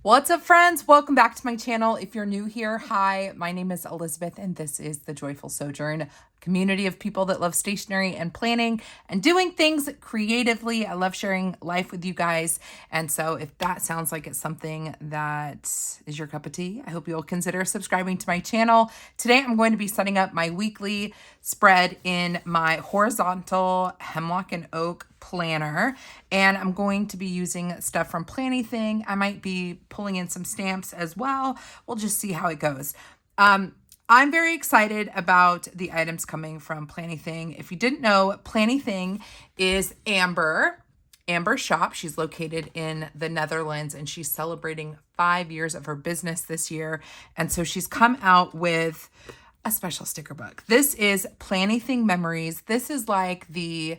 What's up, friends? Welcome back to my channel. If you're new here, hi, my name is Elizabeth, and this is the Joyful Sojourn, a community of people that love stationery and planning and doing things creatively. I love sharing life with you guys. And so if that sounds like it's something that is your cup of tea, I hope you'll consider subscribing to my channel. Today, I'm going to be setting up my weekly spread in my horizontal Hemlock and Oak planner, and I'm going to be using stuff from Planything. I might be pulling in some stamps as well. We'll just see how it goes. I'm very excited about the items coming from Planything. If you didn't know, Planything is Amber's shop. She's located in the Netherlands, and she's celebrating 5 years of her business this year. And so she's come out with a special sticker book. This is Planything Memories. This is like the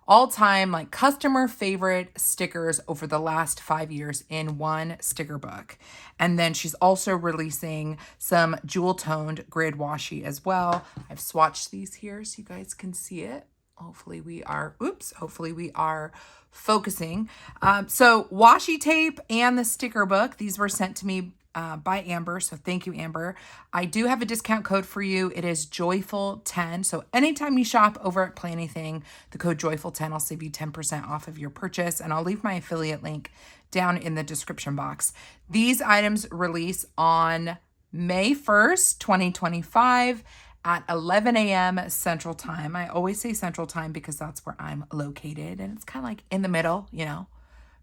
all-time like customer favorite stickers over the last 5 years in one sticker book. And then she's also releasing some jewel-toned grid washi as well. I've swatched these here so you guys can see it. Hopefully we are focusing. So washi tape and the sticker book, these were sent to me by Amber. So thank you, Amber. I do have a discount code for you. It is Joyful10. So anytime you shop over at Planything, the code Joyful10 will save you 10% off of your purchase. And I'll leave my affiliate link down in the description box. These items release on May 1st, 2025 at 11 a.m. Central Time. I always say Central Time because that's where I'm located. And it's kind of like in the middle, you know,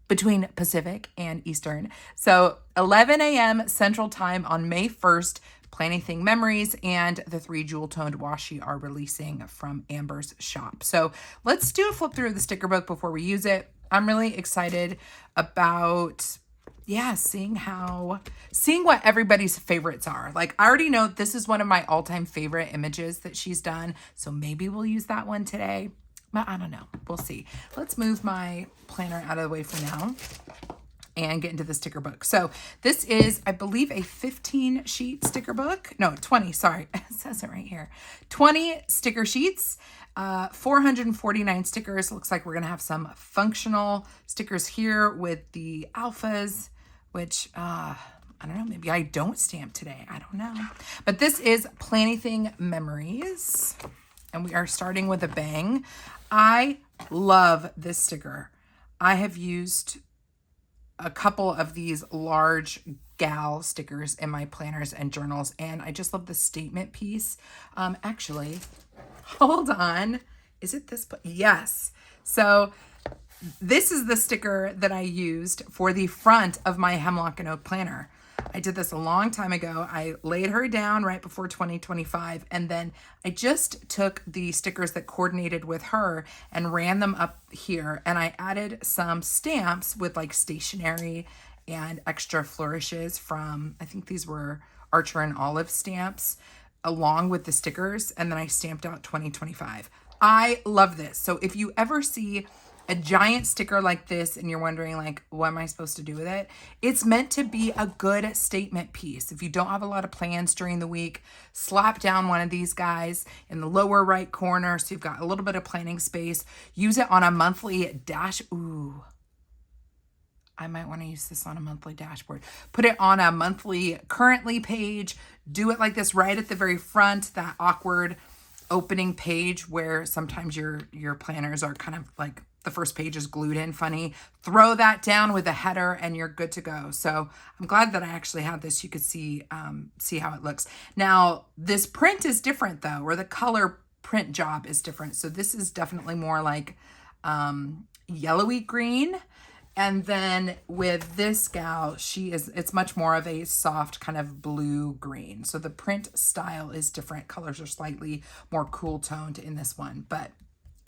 between Pacific and Eastern. So 11 a.m. Central Time on May 1st, Planything Memories and the 3 jewel-toned washi are releasing from Amber's shop. So let's do a flip through of the sticker book before we use it. I'm really excited about, seeing what everybody's favorites are. Like, I already know this is one of my all-time favorite images that she's done. So maybe we'll use that one today. But I don't know. We'll see. Let's move my planner out of the way for now and get into the sticker book. So this is, I believe, a 15 sheet sticker book. No, 20, sorry. It says it right here. 20 sticker sheets, 449 stickers. Looks like we're going to have some functional stickers here with the alphas, which, I don't know, maybe I don't stamp today. I don't know. But this is Planything Memories. And we are starting with a bang. I love this sticker. I have used a couple of these large gal stickers in my planners and journals, and I just love the statement piece. Actually, hold on. Is it this? Yes. So this is the sticker that I used for the front of my Hemlock and Oak planner. I did this a long time ago. I laid her down right before 2025, and then I just took the stickers that coordinated with her and ran them up here, and I added some stamps with like stationery and extra flourishes from, I think these were Archer and Olive stamps, along with the stickers, and then I stamped out 2025. I love this. So if you ever see a giant sticker like this and you're wondering like, what am I supposed to do with it? It's meant to be a good statement piece. If you don't have a lot of plans during the week, slap down one of these guys in the lower right corner so you've got a little bit of planning space. Use it on a monthly dash. Ooh, I might want to use this on a monthly dashboard. Put it on a monthly currently page. Do it like this right at the very front, that awkward opening page where sometimes your planners are kind of like the first page is glued in funny. Throw that down with a header and you're good to go. So I'm glad that I actually had this. You could see how it looks. Now this print is different though, or the color print job is different. So this is definitely more like yellowy green. And then with this gal, it's much more of a soft kind of blue green. So the print style is different. Colors are slightly more cool toned in this one, but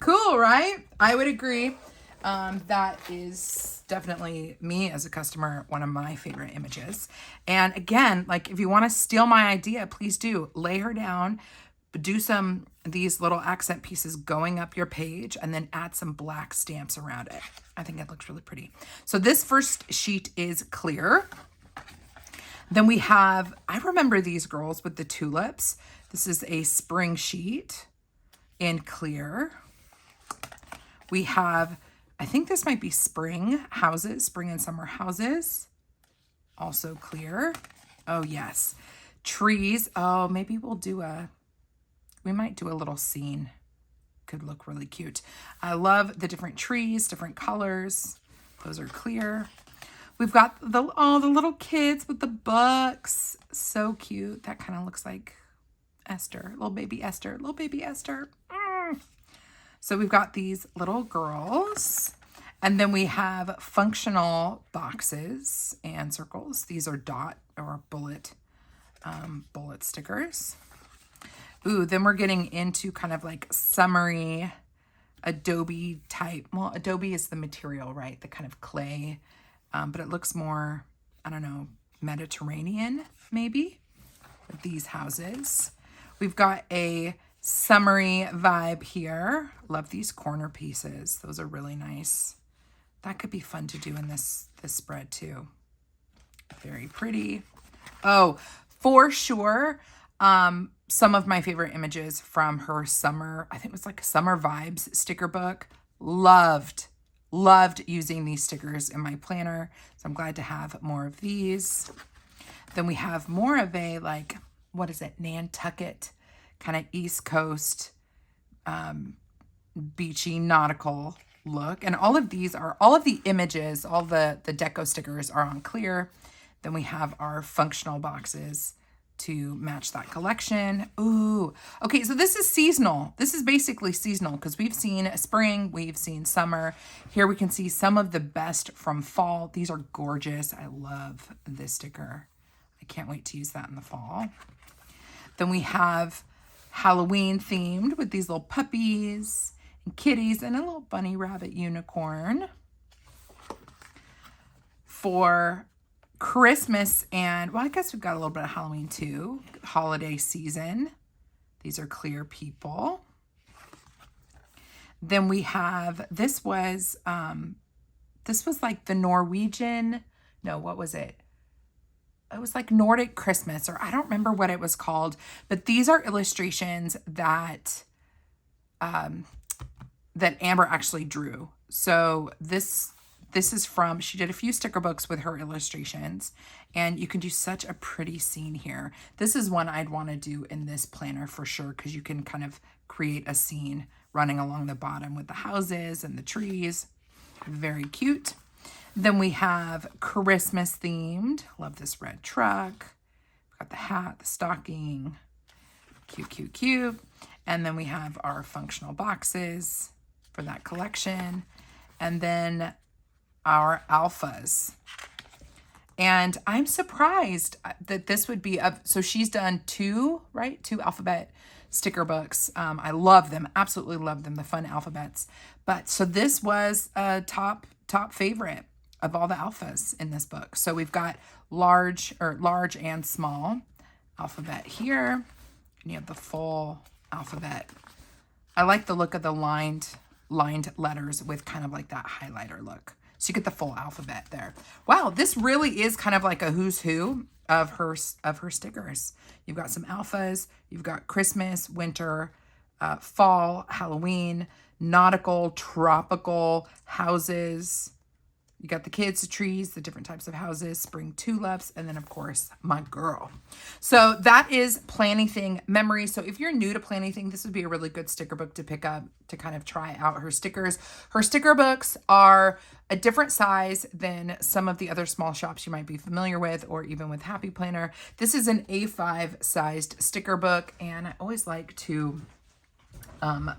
cool, right? I would agree. That is definitely me as a customer, one of my favorite images. And again, like if you want to steal my idea, please do. Lay her down, do these little accent pieces going up your page, and then add some black stamps around it. I think it looks really pretty. So this first sheet is clear. Then we have, I remember these girls with the tulips. This is a spring sheet in clear. We have, I think this might be spring houses, spring and summer houses. also clear. Oh, yes. Trees. Oh, maybe we might do a little scene. Could look really cute. I love the different trees, different colors. Those are clear. We've got the little kids with the books. So cute. That kind of looks like Esther, little baby Esther, little baby Esther. So we've got these little girls. And then we have functional boxes and circles. These are dot or bullet stickers. Ooh, then we're getting into kind of like summery Adobe type. Well, Adobe is the material, right? The kind of clay, but it looks more, I don't know, Mediterranean maybe, with these houses. We've got a summery vibe here. Love these corner pieces. Those are really nice. That could be fun to do in this spread too. Very pretty. Oh, for sure. Some of my favorite images from her summer, I think it was like a Summer Vibes sticker book. Loved using these stickers in my planner. So I'm glad to have more of these. Then we have more of a like, what is it? Nantucket kind of East Coast, beachy nautical look. And all of the images, all the deco stickers are on clear. Then we have our functional boxes to match that collection. Ooh, okay, so this is seasonal. This is basically seasonal because we've seen spring, we've seen summer. Here we can see some of the best from fall. These are gorgeous. I love this sticker. I can't wait to use that in the fall. Then we have Halloween themed with these little puppies and kitties and a little bunny rabbit unicorn. For Christmas and, well, I guess we've got a little bit of Halloween too. Holiday season. These are clear people. Then we have, this was like the Norwegian, no, what was it? It was like Nordic Christmas, or I don't remember what it was called, but these are illustrations that, that Amber actually drew. So this is from, she did a few sticker books with her illustrations, and you can do such a pretty scene here. This is one I'd want to do in this planner for sure, because you can kind of create a scene running along the bottom with the houses and the trees. Very cute. Then we have Christmas themed. Love this red truck. We've got the hat, the stocking. Cute, cute, cute. And then we have our functional boxes for that collection. And then our alphas. And I'm surprised that this would be so she's done two alphabet sticker books. I love them, absolutely love them, the fun alphabets. But so this was a top favorite of all the alphas in this book. So we've got large and small alphabet here. And you have the full alphabet. I like the look of the lined letters with kind of like that highlighter look. So you get the full alphabet there. Wow, this really is kind of like a who's who of her stickers. You've got some alphas, you've got Christmas, winter, fall, Halloween, nautical, tropical, houses. You got the kids, the trees, the different types of houses, spring tulips, and then of course, my girl. So that is Planything Memories. So if you're new to Planything, this would be a really good sticker book to pick up to kind of try out her stickers. Her sticker books are a different size than some of the other small shops you might be familiar with, or even with Happy Planner. This is an A5 sized sticker book, and I always like to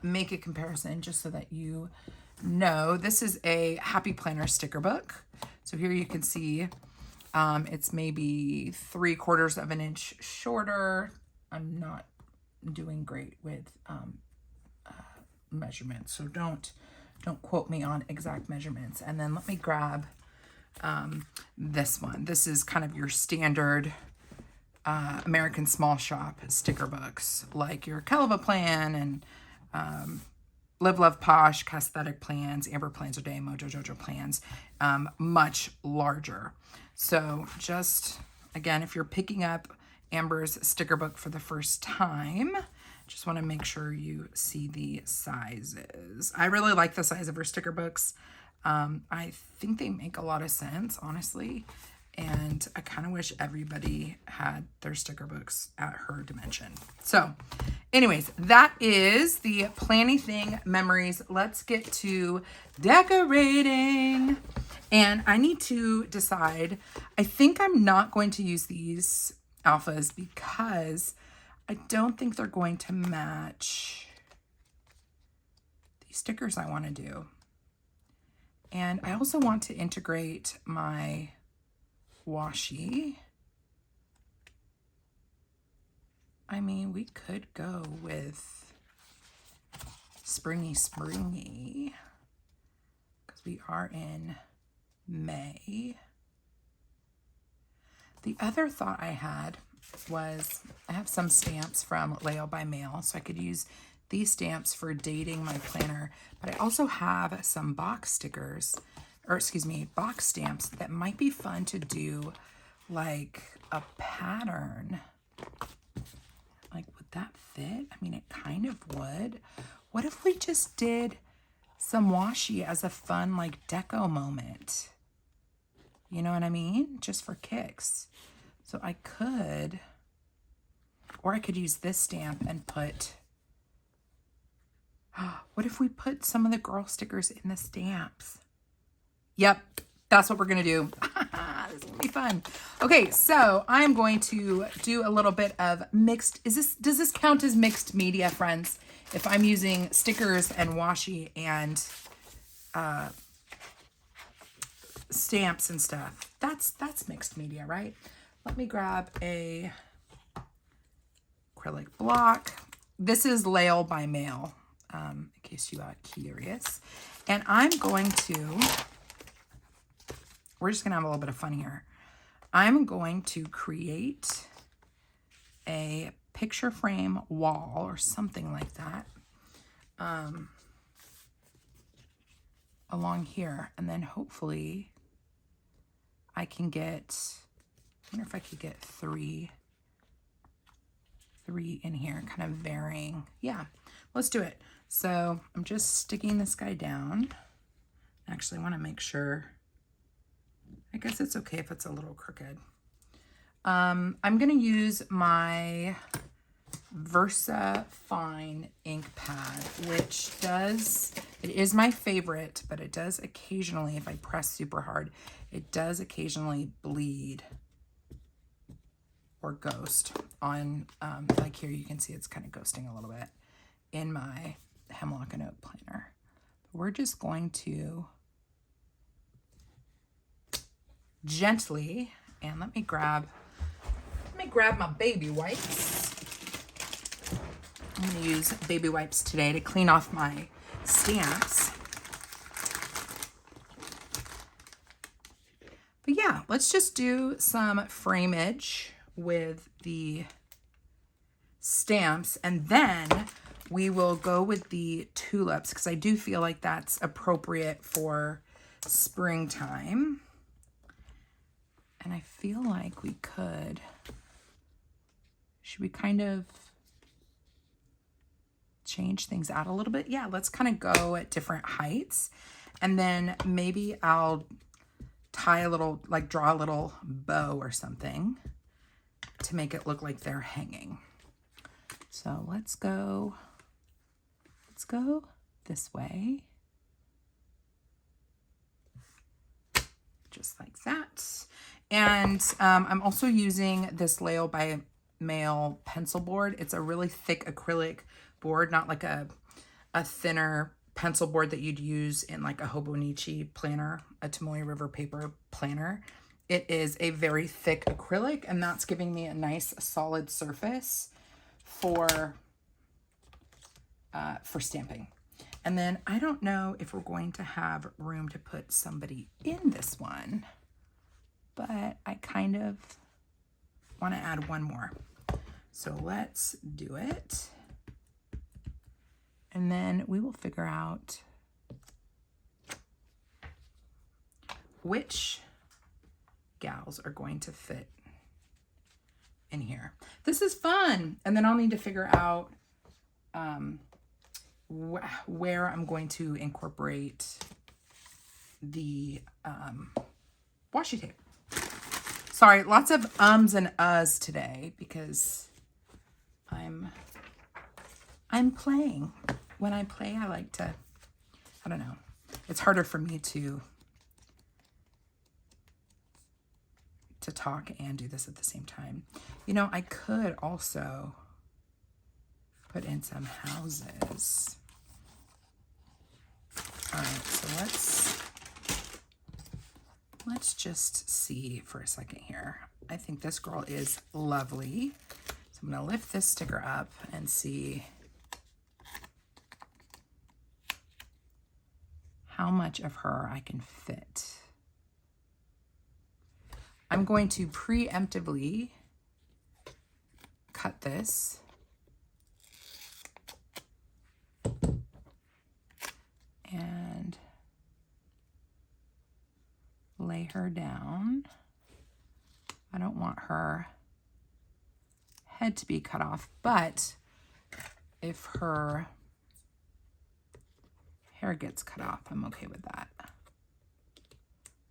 make a comparison just so that you know. This is a Happy Planner sticker book. So here you can see it's maybe 3/4 of an inch shorter. I'm not doing great with measurements, so don't quote me on exact measurements. And then let me grab this one. This is kind of your standard American small shop sticker books, like your Kelva Plan and Live, Love, Posh, Casthetic Plans, Amber Plans a Day, Mojo Jojo Plans, much larger. So just, again, if you're picking up Amber's sticker book for the first time, just want to make sure you see the sizes. I really like the size of her sticker books. I think they make a lot of sense, honestly. And I kind of wish everybody had their sticker books at her dimension. So anyways, that is the Planything memories. Let's get to decorating. And I need to decide. I think I'm not going to use these alphas because I don't think they're going to match these stickers I want to do. And I also want to integrate my washi. I mean, we could go with springy because we are in May. The other thought I had was I have some stamps from Layout by Mail, so I could use these stamps for dating my planner, but I also have some box stickers, or excuse me, box stamps that might be fun to do like a pattern. Like, would that fit? I mean, it kind of would. What if we just did some washi as a fun like deco moment? You know what I mean? Just for kicks. So I could, or I could use this stamp and put, what if we put some of the girl stickers in the stamps? Yep, that's what we're gonna do. This is gonna be fun. Okay, so I'm going to do a little bit of mixed, does this count as mixed media, friends? If I'm using stickers and washi and stamps and stuff, that's mixed media, right? Let me grab a acrylic block. This is Layout by Mail, in case you got curious. And I'm going to, we're just gonna have a little bit of fun here. I'm going to create a picture frame wall or something like that along here, and then hopefully I can get, I wonder if I could get three in here, kind of varying. Yeah, let's do it. So I'm just sticking this guy down. Actually, I want to make sure, I guess it's okay if it's a little crooked. I'm going to use my Versa Fine ink pad, which it is my favorite, but it does occasionally, if I press super hard, it does occasionally bleed or ghost on, like here you can see it's kind of ghosting a little bit in my Hemlock and Oak planner. But we're just going to gently, and let me grab my baby wipes. I'm going to use baby wipes today to clean off my stamps. But yeah, let's just do some frameage with the stamps, and then we will go with the tulips because I do feel like that's appropriate for springtime. And I feel like we could, should we kind of change things out a little bit? Yeah, let's kind of go at different heights. And then maybe I'll tie a little, like draw a little bow or something to make it look like they're hanging. So let's go this way. Just like that. And I'm also using this Layout by Mail pencil board. It's a really thick acrylic board, not like a thinner pencil board that you'd use in like a Hobonichi planner, a Tomoe River paper planner. It is a very thick acrylic, and that's giving me a nice solid surface for stamping. And then I don't know if we're going to have room to put somebody in this one, but I kind of want to add one more. So let's do it. And then we will figure out which gals are going to fit in here. This is fun. And then I'll need to figure out where I'm going to incorporate the washi tape. Sorry, lots of ums and uhs today because I'm playing. When I play, I like to, I don't know. It's harder for me to talk and do this at the same time. You know, I could also put in some houses. All right, so let's just see for a second here. I think this girl is lovely. So I'm gonna lift this sticker up and see how much of her I can fit. I'm going to preemptively cut this. And lay her down. I don't want her head to be cut off, but if her hair gets cut off, I'm okay with that.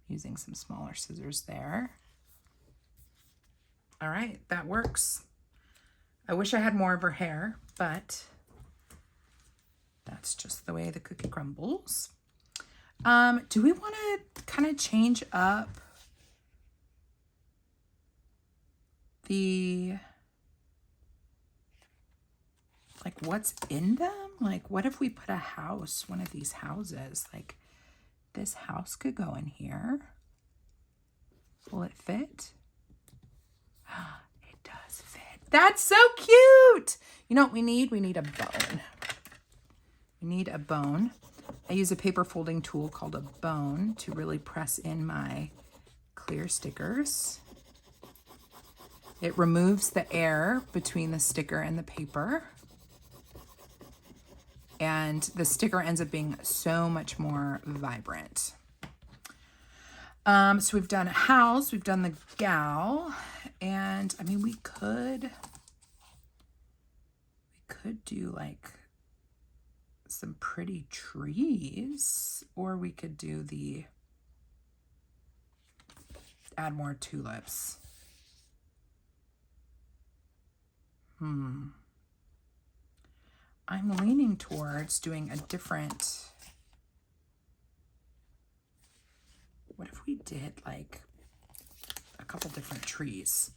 Using some smaller scissors there. All right, that works. I wish I had more of her hair, but that's just the way the cookie crumbles. Do we want to kind of change up the, like, what's in them? Like, what if we put a house, one of these houses? Like, this house could go in here. Will it fit? It does fit. That's so cute. You know what we need? We need a bone. We need a bone. I use a paper folding tool called a bone to really press in my clear stickers. It removes the air between the sticker and the paper. And the sticker ends up being so much more vibrant. So we've done a house, we've done the gal, and I mean, we could do like some pretty trees, or we could do add more tulips. I'm leaning towards doing a different, what if we did like a couple different trees?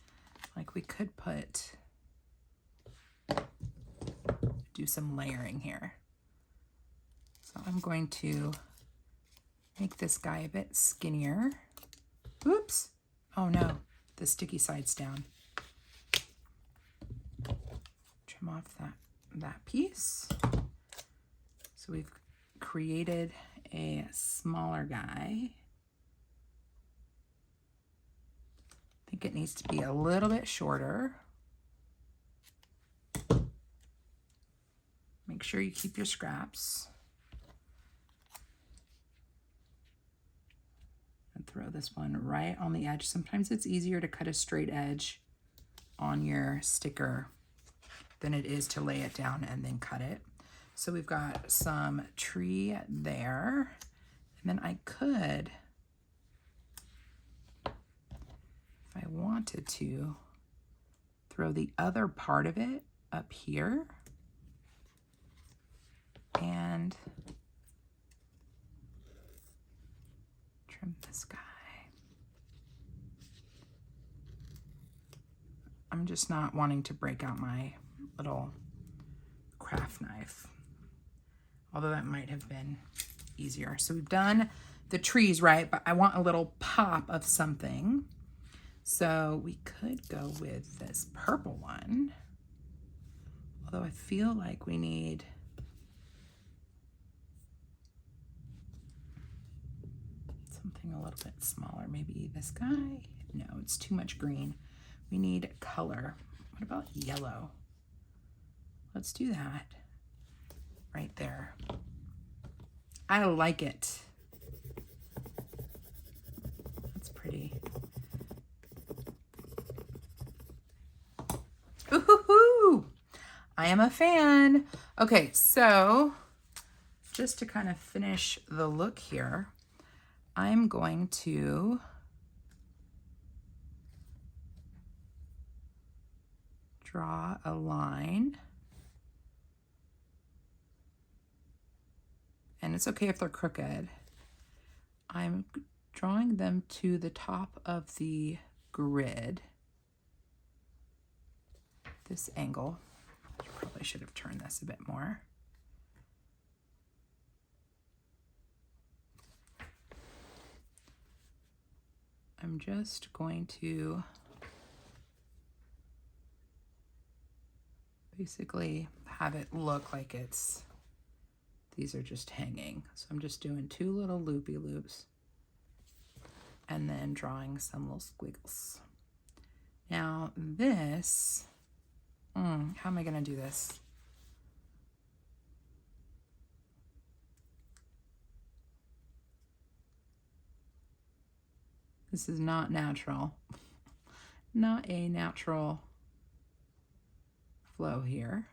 Like we could do some layering here. So I'm going to make this guy a bit skinnier. Oops. Oh no, the sticky side's down. Trim off that piece. So we've created a smaller guy. I think it needs to be a little bit shorter. Make sure you keep your scraps. And throw this one right on the edge. Sometimes it's easier to cut a straight edge on your sticker than it is to lay it down and then cut it. So we've got some tree there. And then I could, if I wanted to, throw the other part of it up here. And trim this guy. I'm just not wanting to break out my little craft knife, although that might have been easier. So we've done the trees, right? But I want a little pop of something. So we could go with this purple one, although I feel like we need something a little bit smaller. Maybe this guy. No, it's too much green. We need color. What about yellow? Let's do that right there. I like it. That's pretty. Ooh, I am a fan. Okay, so just to kind of finish the look here, I'm going to draw a line. And it's okay if they're crooked. I'm drawing them to the top of the grid. This angle. Probably should have turned this a bit more. I'm just going to basically have it look like these are just hanging. So I'm just doing 2 little loopy loops and then drawing some little squiggles. Now this, how am I going to do this? This is not natural. Not a natural flow here,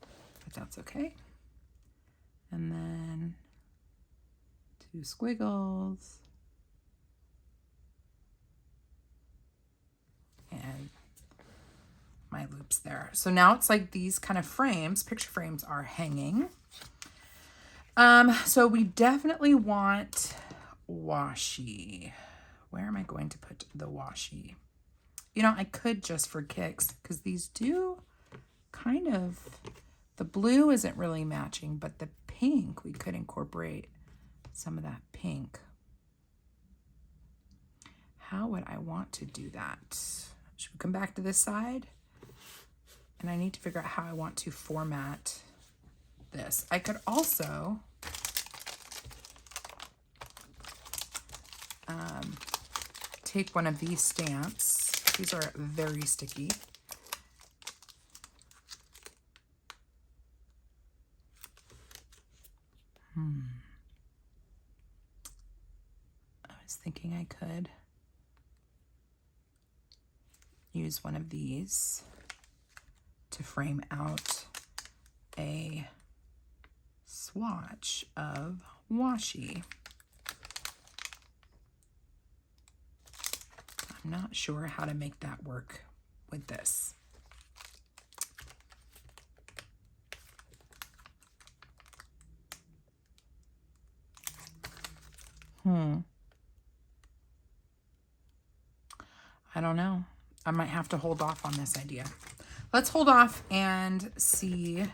but that's okay. And then 2 squiggles. And my loops there. So now it's like these kind of frames, picture frames, are hanging. So we definitely want washi. Where am I going to put the washi? You know, I could just for kicks, because these do kind of, the blue isn't really matching, but the pink, we could incorporate some of that pink. How would I want to do that? Should we come back to this side? And I need to figure out how I want to format this. I could also take one of these stamps. These are very sticky. I was thinking I could use one of these to frame out a swatch of washi. I'm not sure how to make that work with this. I don't know. I might have to hold off on this idea. Let's hold off and see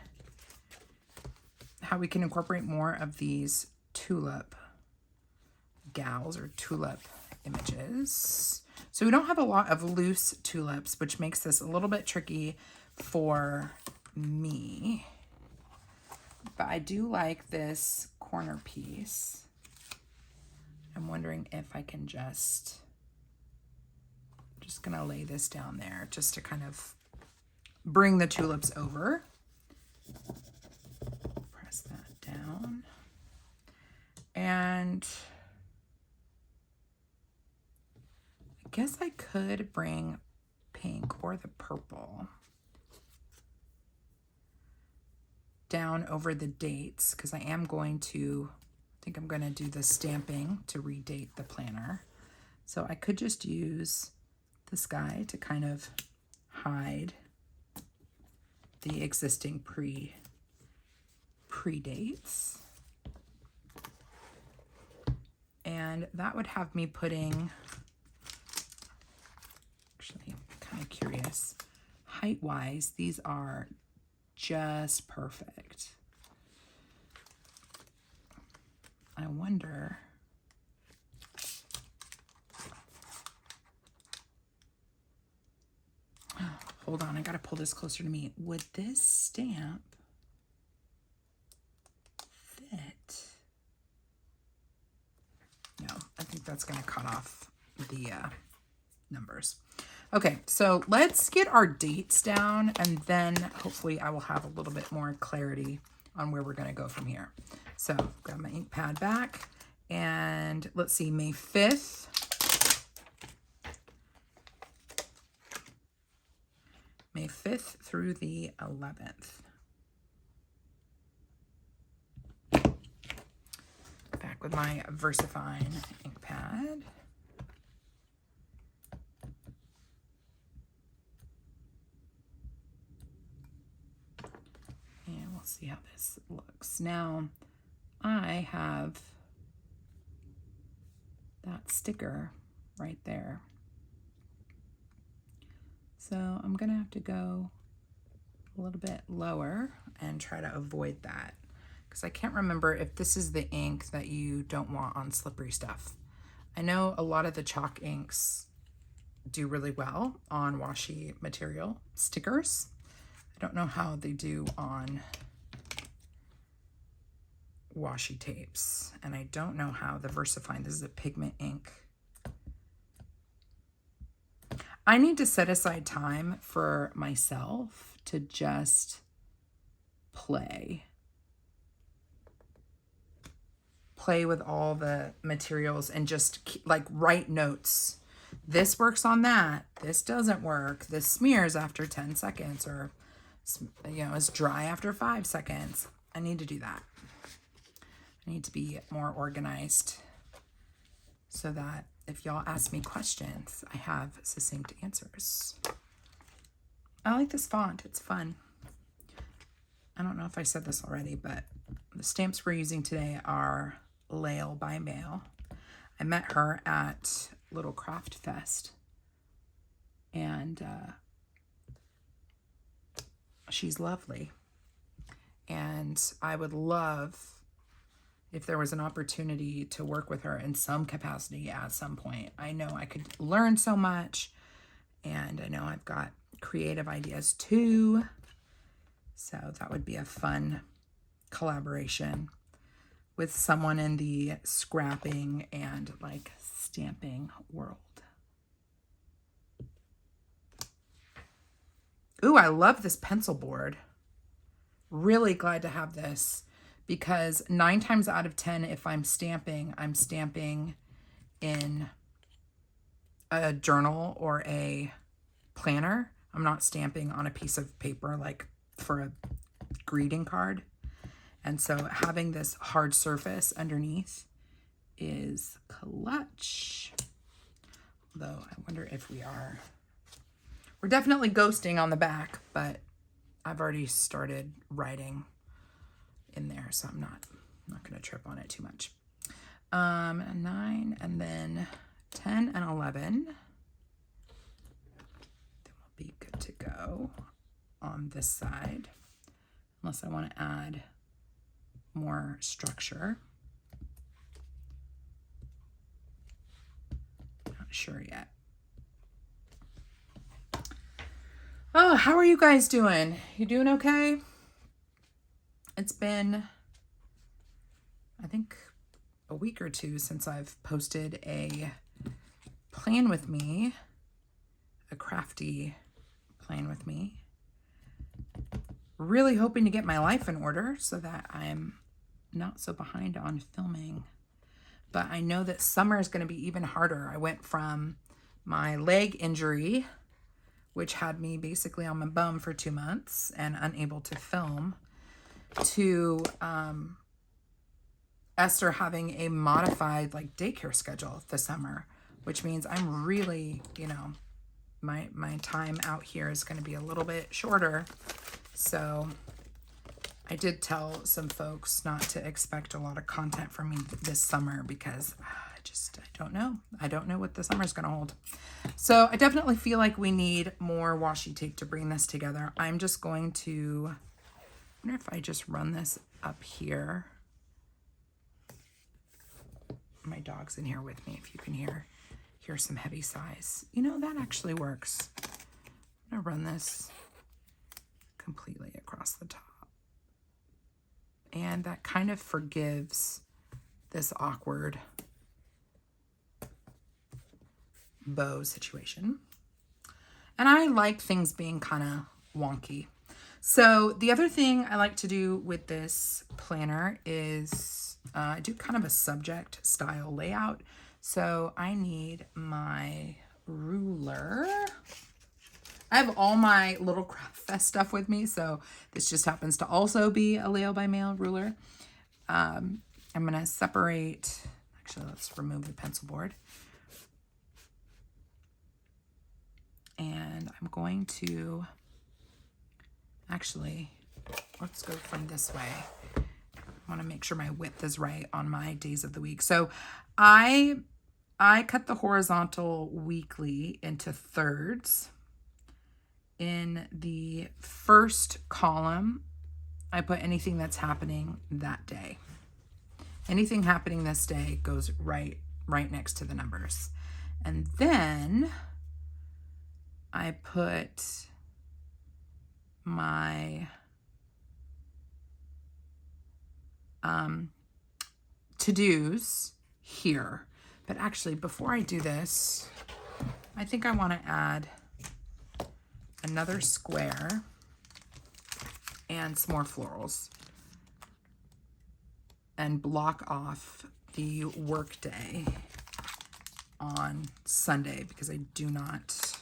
how we can incorporate more of these tulip gals or tulip images. So we don't have a lot of loose tulips, which makes this a little bit tricky for me. But I do like this corner piece. I'm wondering if I can just gonna lay this down there just to kind of bring the tulips over. Press that down. And I guess I could bring pink or the purple down over the dates, because I am going to, I think I'm going to do the stamping to redate the planner. So I could just use this guy to kind of hide the existing pre-dates. And that would have me putting, actually, I'm kind of curious, height-wise, these are just perfect. I wonder, hold on, I gotta pull this closer to me. Would this stamp fit? No, I think that's gonna cut off the numbers. Okay, so let's get our dates down, and then hopefully I will have a little bit more clarity on where we're gonna go from here. So grab my ink pad back, and let's see, May 5th. May 5th through the 11th. Back with my VersaFine ink pad. see how this looks. Now, I have that sticker right there. So I'm gonna have to go a little bit lower and try to avoid that, because I can't remember if this is the ink that you don't want on slippery stuff. I know a lot of the chalk inks do really well on washi material stickers. I don't know how they do on washi tapes, and I don't know how the VersaFine, this is a pigment ink. I need to set aside time for myself to just play with all the materials and just like write notes. This works on that. This doesn't work. This smears after 10 seconds, or, you know, is dry after 5 seconds. I need to do that. I need to be more organized so that if y'all ask me questions, I have succinct answers. I like this font. It's fun. I don't know if I said this already, but the stamps we're using today are Lael by Mail. I met her at Little Craft Fest, and she's lovely. And I would love if there was an opportunity to work with her in some capacity at some point. I know I could learn so much, and I know I've got creative ideas too. So that would be a fun collaboration with someone in the scrapping and like stamping world. Ooh, I love this pencil board. Really glad to have this, because 9 times out of 10, if I'm stamping in a journal or a planner. I'm not stamping on a piece of paper like for a greeting card. And so having this hard surface underneath is clutch. Though I wonder if we're definitely ghosting on the back, but I've already started writing in there, so I'm not going to trip on it too much. 9 and then 10 and 11. Then we'll be good to go on this side, unless I want to add more structure. Not sure yet. Oh, how are you guys doing? You doing okay? It's been, I think, a week or two since I've posted a plan with me, a crafty plan with me. Really hoping to get my life in order so that I'm not so behind on filming. But I know that summer is going to be even harder. I went from my leg injury, which had me basically on my bum for 2 months and unable to film, to Esther having a modified like daycare schedule this summer, which means I'm really, you know, my time out here is going to be a little bit shorter. So I did tell some folks not to expect a lot of content from me this summer, because I don't know. I don't know what the summer's going to hold. So I definitely feel like we need more washi tape to bring this together. I'm just going to, I wonder if I just run this up here. My dog's in here with me, if you can hear some heavy sighs. You know, that actually works. I'm going to run this completely across the top. And that kind of forgives this awkward bow situation. And I like things being kind of wonky. So the other thing I like to do with this planner is I do kind of a subject style layout. So I need my ruler. I have all my little Craft Fest stuff with me, so this just happens to also be a Lael by Mail ruler. I'm going to separate, actually let's remove the pencil board. And I'm going to, actually, let's go from this way. I want to make sure my width is right on my days of the week. So I cut the horizontal weekly into thirds. In the first column, I put anything that's happening that day. Anything happening this day goes right next to the numbers. And then I put my to-dos here. But actually, before I do this, I think I want to add another square and some more florals and block off the work day on Sunday because I do not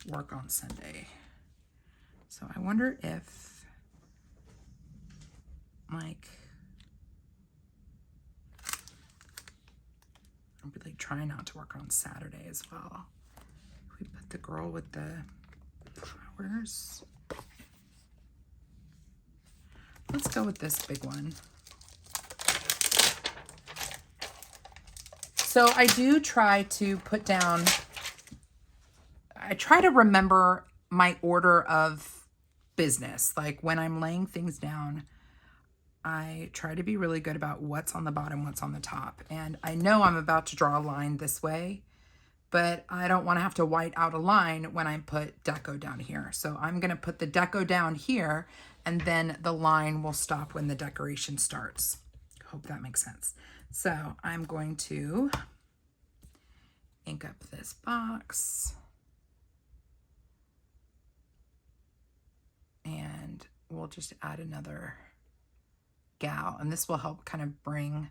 work on Sunday. So I wonder if, like, I'm really trying not to work on Saturday as well. We put the girl with the flowers. Let's go with this big one. So I do try to put down, I try to remember my order of business. Like when I'm laying things down, I try to be really good about what's on the bottom, what's on the top. And I know I'm about to draw a line this way, but I don't want to have to white out a line when I put deco down here. So I'm going to put the deco down here, and then the line will stop when the decoration starts. Hope that makes sense. So I'm going to ink up this box. And we'll just add another gal. And this will help kind of bring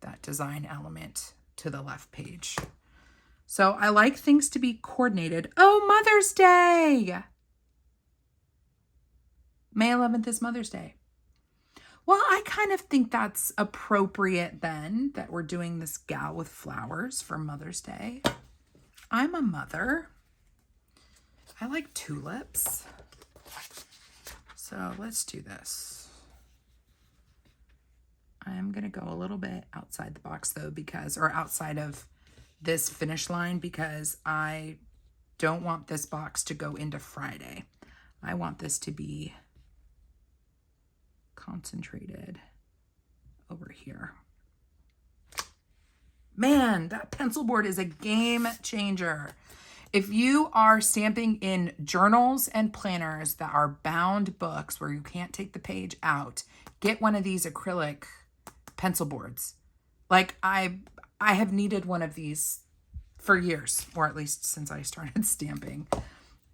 that design element to the left page. So I like things to be coordinated. Oh, Mother's Day! May 11th is Mother's Day. Well, I kind of think that's appropriate then that we're doing this gal with flowers for Mother's Day. I'm a mother. I like tulips. So let's do this. I'm going to go a little bit outside the box though, because, or outside of this finish line, because I don't want this box to go into Friday. I want this to be concentrated over here. Man, that pencil board is a game changer. If you are stamping in journals and planners that are bound books where you can't take the page out, get one of these acrylic pencil boards. Like I have needed one of these for years, or at least since I started stamping.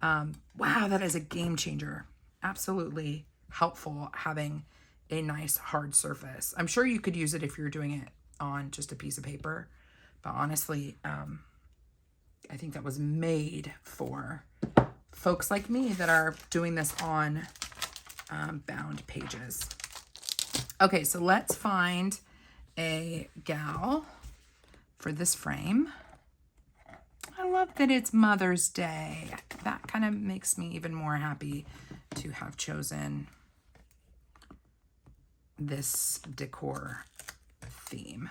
Wow, that is a game changer. Absolutely helpful having a nice hard surface. I'm sure you could use it if you're doing it on just a piece of paper, but honestly, I think that was made for folks like me that are doing this on bound pages. Okay, so let's find a gal for this frame. I love that it's Mother's Day. That kind of makes me even more happy to have chosen this decor theme.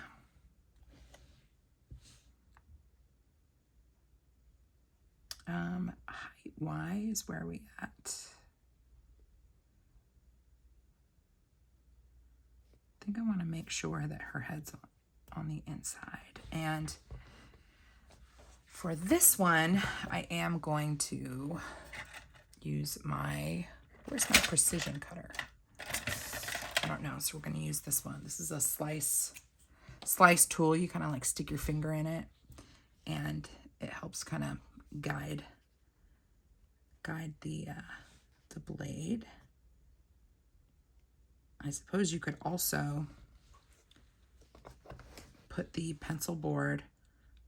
Height-wise, where are we at? I think I want to make sure that her head's on the inside. And for this one, I am going to use my, where's my precision cutter? I don't know, so we're going to use this one. This is a slice tool. You kind of like stick your finger in it, and it helps kind of guide the blade. I suppose you could also put the pencil board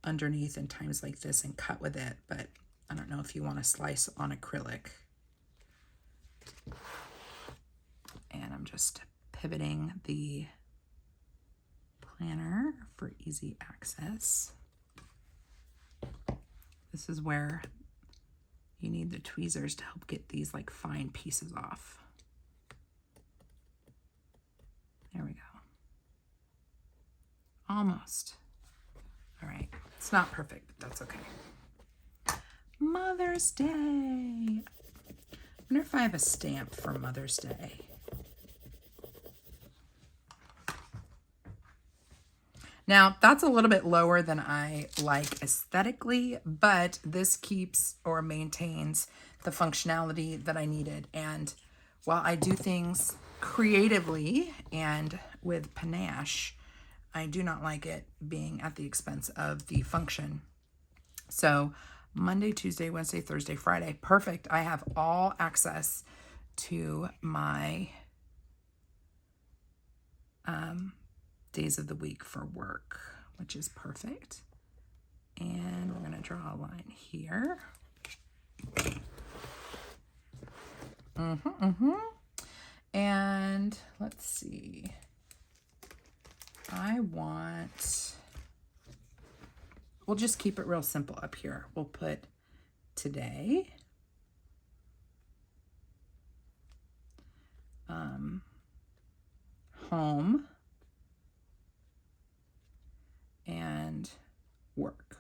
underneath in times like this and cut with it, but I don't know if you want to slice on acrylic. And I'm just pivoting the planner for easy access. This is where you need the tweezers to help get these like fine pieces off. There we go. Almost. All right. It's not perfect, but that's okay. Mother's Day. I wonder if I have a stamp for Mother's Day. Now, that's a little bit lower than I like aesthetically, but this keeps or maintains the functionality that I needed. And while I do things creatively and with panache, I do not like it being at the expense of the function. So Monday, Tuesday, Wednesday, Thursday, Friday, perfect. I have all access to my days of the week for work, which is perfect. And we're going to draw a line here. And let's see. We'll just keep it real simple up here. We'll put today. Home. And work.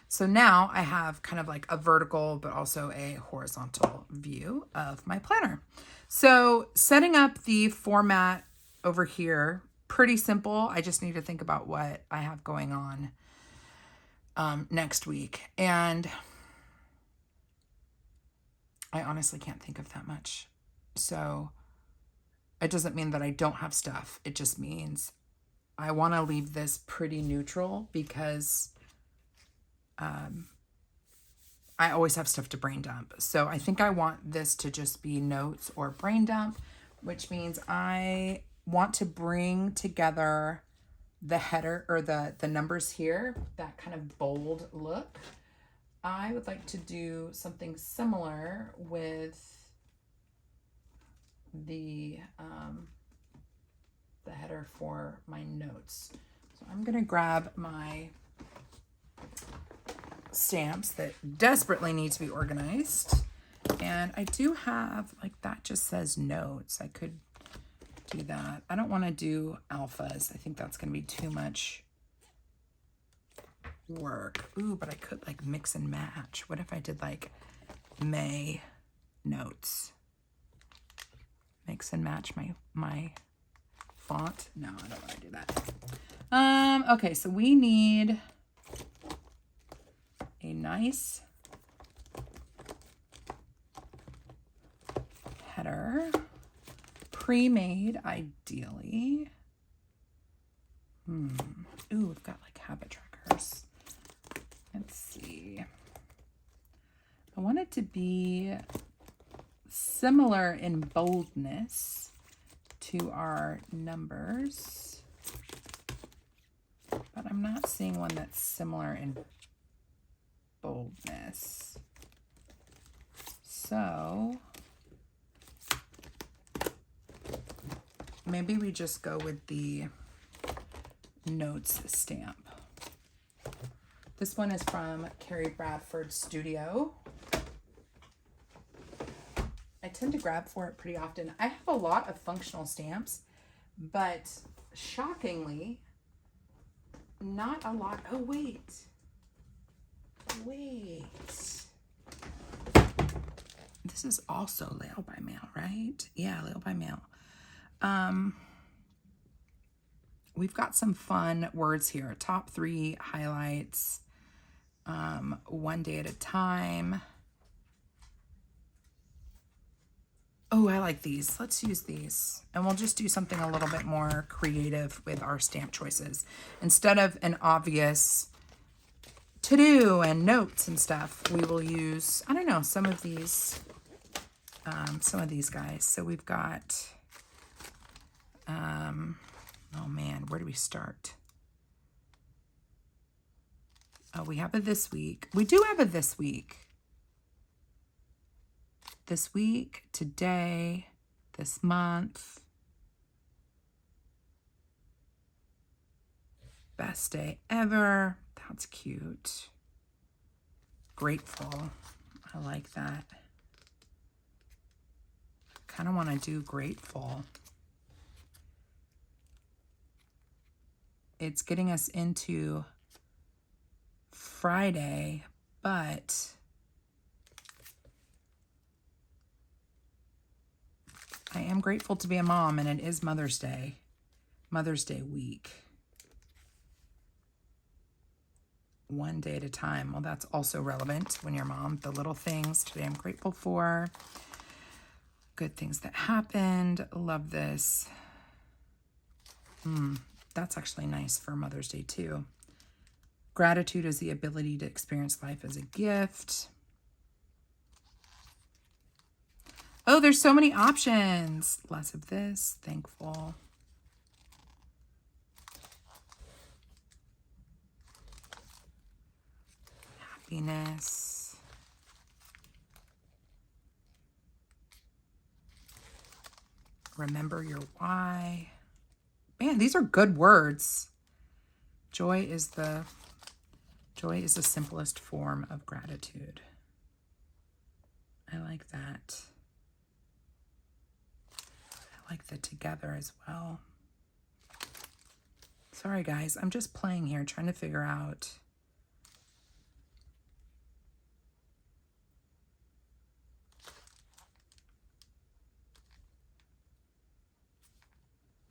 So now I have kind of like a vertical, but also a horizontal view of my planner. So setting up the format over here, pretty simple. I just need to think about what I have going on next week. And I honestly can't think of that much. So it doesn't mean that I don't have stuff. It just means I want to leave this pretty neutral because I always have stuff to brain dump. So I think I want this to just be notes or brain dump, which means I want to bring together the header or the numbers here, that kind of bold look. I would like to do something similar with the header for my notes. So I'm going to grab my stamps that desperately need to be organized. And I do have, like, that just says notes. I could do that. I don't want to do alphas. I think that's going to be too much work. Ooh, but I could like mix and match. What if I did like May notes? Mix and match my font? No, I don't want to do that. Okay, so we need a nice header, pre-made ideally. Ooh, we've got like habit trackers. Let's see. I want it to be similar in boldness to our numbers, but I'm not seeing one that's similar in boldness. So maybe we just go with the notes stamp. This one is from Carrie Bradford's studio. I tend to grab for it pretty often. I have a lot of functional stamps, but shockingly, not a lot. Oh, wait. This is also Lail by Mail, right? Yeah, Lail by Mail. We've got some fun words here. Top 3 highlights. One day at a time. Oh, I like these. Let's use these. And we'll just do something a little bit more creative with our stamp choices. Instead of an obvious to-do and notes and stuff, we will use, I don't know, some of these guys. So we've got, oh man, where do we start? Oh, we have a this week. We do have a this week. This week, today, this month. Best day ever. That's cute. Grateful. I like that. kind of want to do grateful. It's getting us into Friday, but I am grateful to be a mom, and it is Mother's Day week. One day at a time. Well, that's also relevant when you're a mom. The little things today I'm grateful for. Good things that happened. Love this. That's actually nice for Mother's Day too. Gratitude is the ability to experience life as a gift. Oh, there's so many options. Less of this. Thankful. Happiness. Remember your why. Man, these are good words. Joy is the simplest form of gratitude. I like that. I like the together as well. Sorry, guys. I'm just playing here, trying to figure out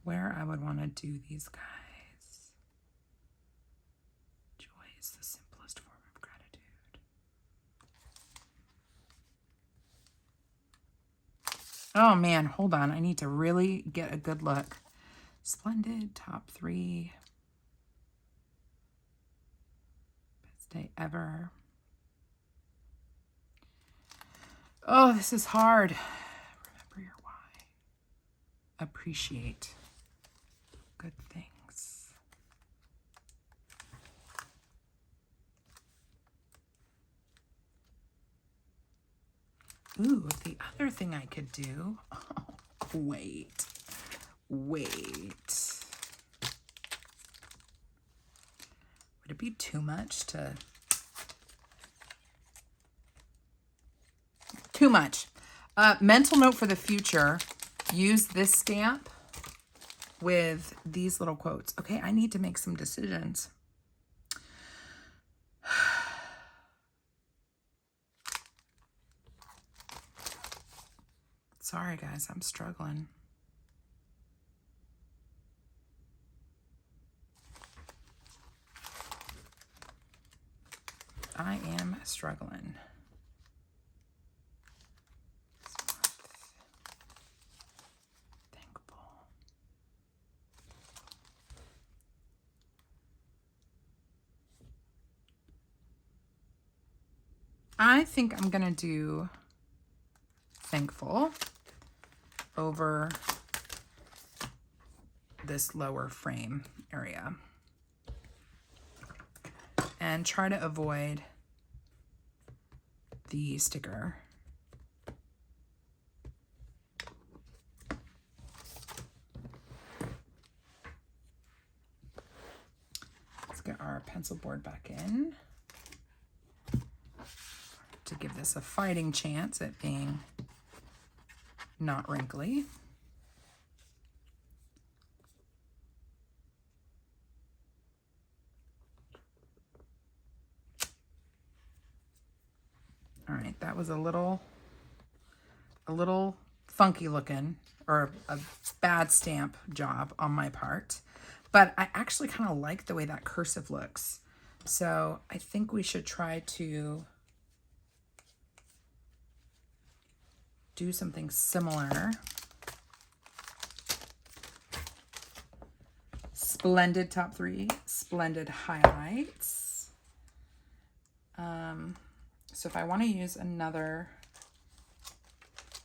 where I would want to do these guys. Joy is the simplest form of gratitude. Oh man, hold on. I need to really get a good look. Splendid, top 3. Best day ever. Oh, this is hard. Remember your why. Appreciate good things. Ooh, the other thing I could do. Oh, wait. Would it be too much to... Too much. Mental note for the future. Use this stamp with these little quotes. Okay, I need to make some decisions. Sorry, guys, I'm struggling. I am struggling. Thankful. I think I'm going to do thankful over this lower frame area and try to avoid the sticker. Let's get our pencil board back in to give this a fighting chance at being not wrinkly. All right, that was a little funky looking, or a bad stamp job on my part, but I actually kind of like the way that cursive looks. So I think we should try to do something similar. Splendid top 3, splendid highlights. So if I want to use another,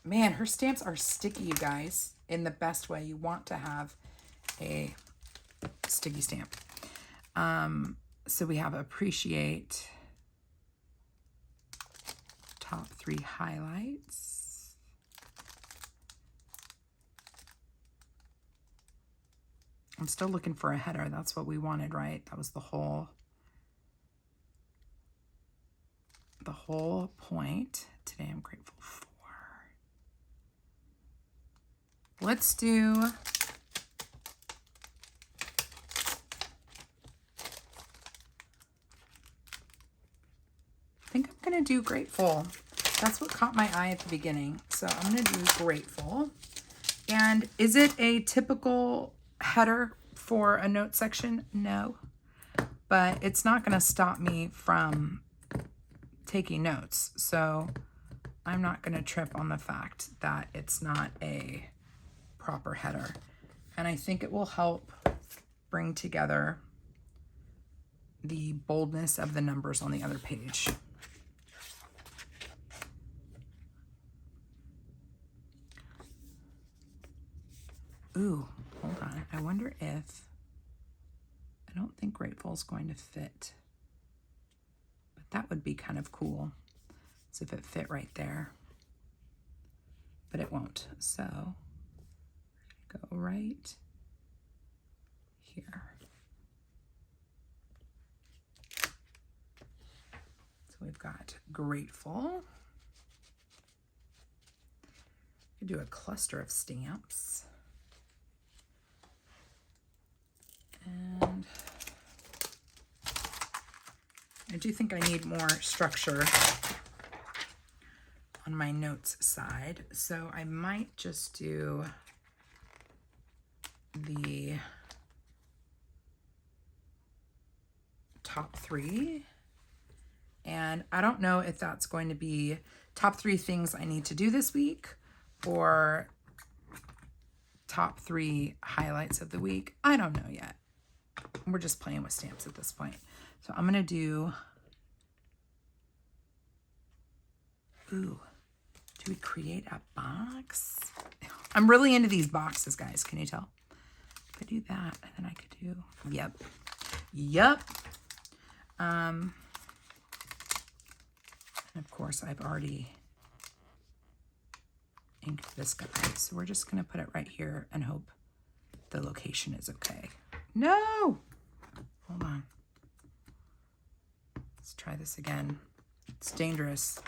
man, her stamps are sticky, you guys, in the best way. You want to have a sticky stamp. So we have appreciate, top 3 highlights. I'm still looking for a header. That's what we wanted, right? That was the whole point. Today I'm grateful for. let's do, I think I'm going to do Grateful. That's what caught my eye at the beginning. So I'm going to do Grateful. And is it a typical header for a note section? No. But it's not going to stop me from taking notes. So I'm not going to trip on the fact that it's not a proper header. And I think it will help bring together the boldness of the numbers on the other page. Ooh, hold on. I wonder if, I don't think Grateful is going to fit, but that would be kind of cool. As if it fit right there, but it won't. So go right here. So we've got Grateful. We could do a cluster of stamps. And I do think I need more structure on my notes side. So I might just do the top 3. And I don't know if that's going to be top 3 things I need to do this week or top 3 highlights of the week. I don't know yet. We're just playing with stamps at this point. So I'm going to do, ooh, do we create a box? I'm really into these boxes, guys. Can you tell? I could do that, and then I could do, yep. And of course, I've already inked this guy. So we're just going to put it right here and hope the location is okay. No! Hold on. Let's try this again. It's dangerous.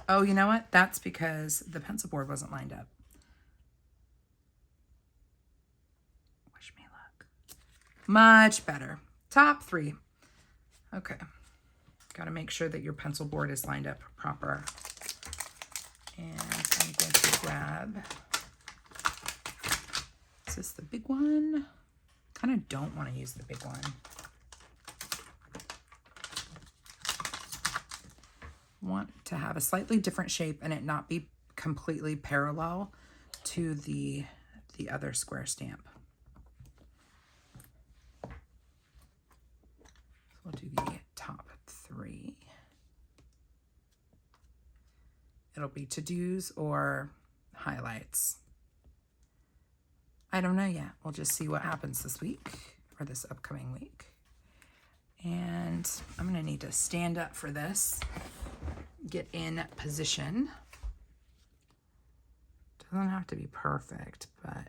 Oh, you know what? That's because the pencil board wasn't lined up. Wish me luck. Much better. Top 3. Okay. Got to make sure that your pencil board is lined up proper. And I'm going to grab, is this the big one? Kind of don't want to use the big one. Want to have a slightly different shape and it not be completely parallel to the other square stamp. So we'll do the top 3. It'll be to-dos or highlights. I don't know yet. We'll just see what happens this week or this upcoming week. And I'm going to need to stand up for this. Get in position. Doesn't have to be perfect, but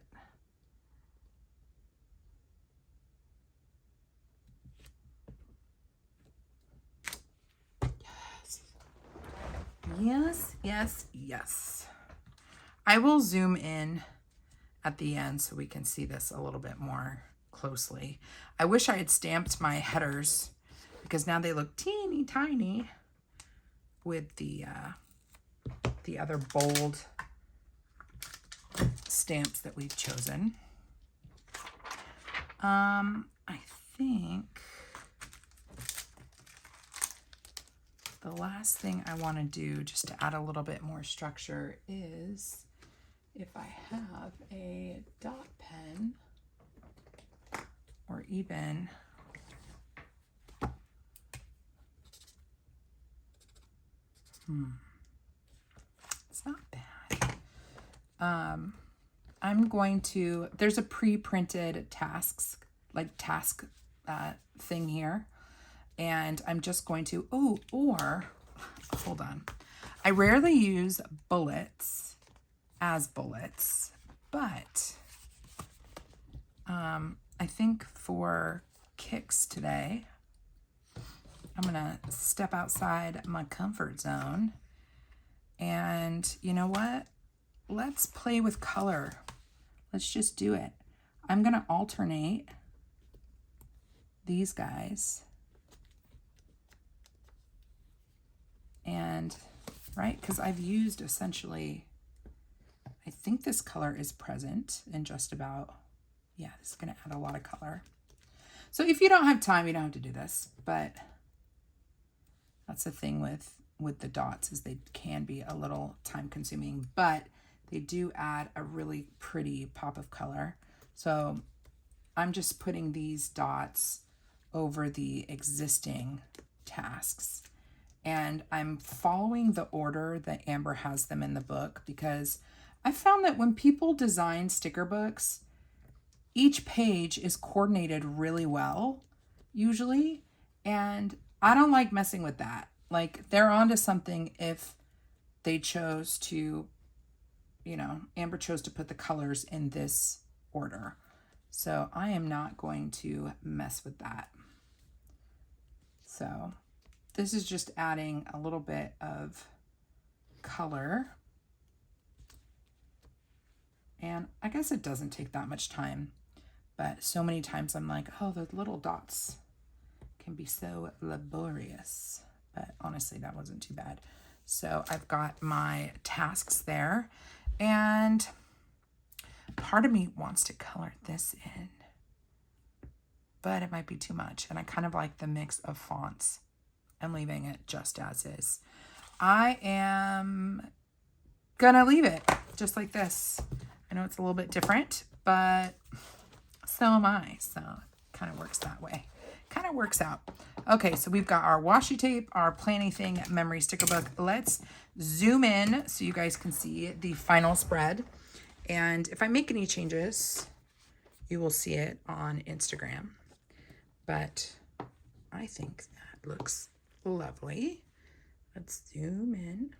yes. I will zoom in at the end so we can see this a little bit more closely. I wish I had stamped my headers because now they look teeny tiny with the other bold stamps that we've chosen. I think the last thing I want to do just to add a little bit more structure is if I have a dot pen or even it's not bad. I'm going to, there's a pre-printed task thing here. And I'm just going to, hold on. I rarely use bullets as bullets, but I think for kicks today, I'm gonna step outside my comfort zone. And you know what? Let's play with color. Let's just do it. I'm going to alternate these guys. And, right, because I've used essentially, I think this color is present in just about, yeah, this is going to add a lot of color. So if you don't have time, you don't have to do this, but that's the thing with the dots is they can be a little time consuming, but they do add a really pretty pop of color. So I'm just putting these dots over the existing tasks. And I'm following the order that Amber has them in the book because I found that when people design sticker books, each page is coordinated really well, usually. And I don't like messing with that. Like, they're onto something if they chose to, you know, Amber chose to put the colors in this order. So I am not going to mess with that. So this is just adding a little bit of color. And I guess it doesn't take that much time, but so many times I'm like, oh, the little dots can be so laborious. But honestly, that wasn't too bad. So I've got my tasks there, and part of me wants to color this in, but it might be too much. And I kind of like the mix of fonts and leaving it just as is. I am gonna leave it just like this. I know it's a little bit different, but so am I. So it kind of works that way. Kind of works out. Okay, so we've got our washi tape, our Planything memory sticker book. Let's zoom in so you guys can see the final spread. And if I make any changes, you will see it on Instagram. But I think that looks lovely. Let's zoom in.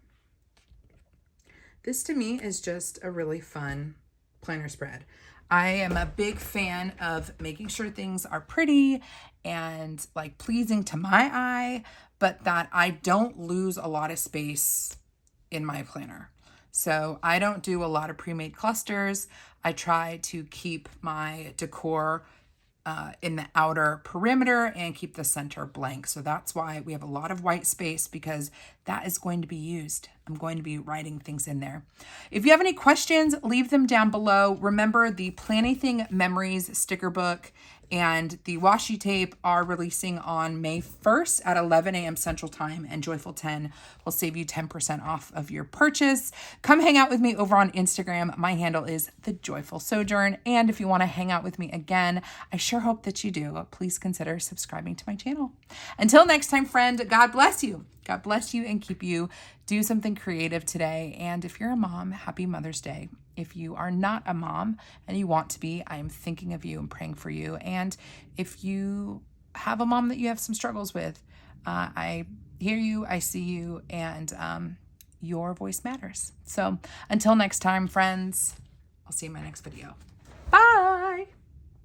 This to me is just a really fun planner spread. I am a big fan of making sure things are pretty and like pleasing to my eye, but that I don't lose a lot of space in my planner. So I don't do a lot of pre-made clusters. I try to keep my decor in the outer perimeter and keep the center blank. So that's why we have a lot of white space, because that is going to be used. I'm going to be writing things in there. If you have any questions, leave them down below. Remember, the Planything Memories sticker book and the washi tape are releasing on May 1st at 11 a.m. Central Time, and Joyful 10 will save you 10% off of your purchase. Come hang out with me over on Instagram. My handle is The Joyful Sojourn. And if you want to hang out with me again, I sure hope that you do. Please consider subscribing to my channel. Until next time, friend, God bless you. God bless you and keep you. Do something creative today. And if you're a mom, happy Mother's Day. If you are not a mom and you want to be, I am thinking of you and praying for you. And if you have a mom that you have some struggles with, I hear you, I see you, and your voice matters. So until next time, friends, I'll see you in my next video.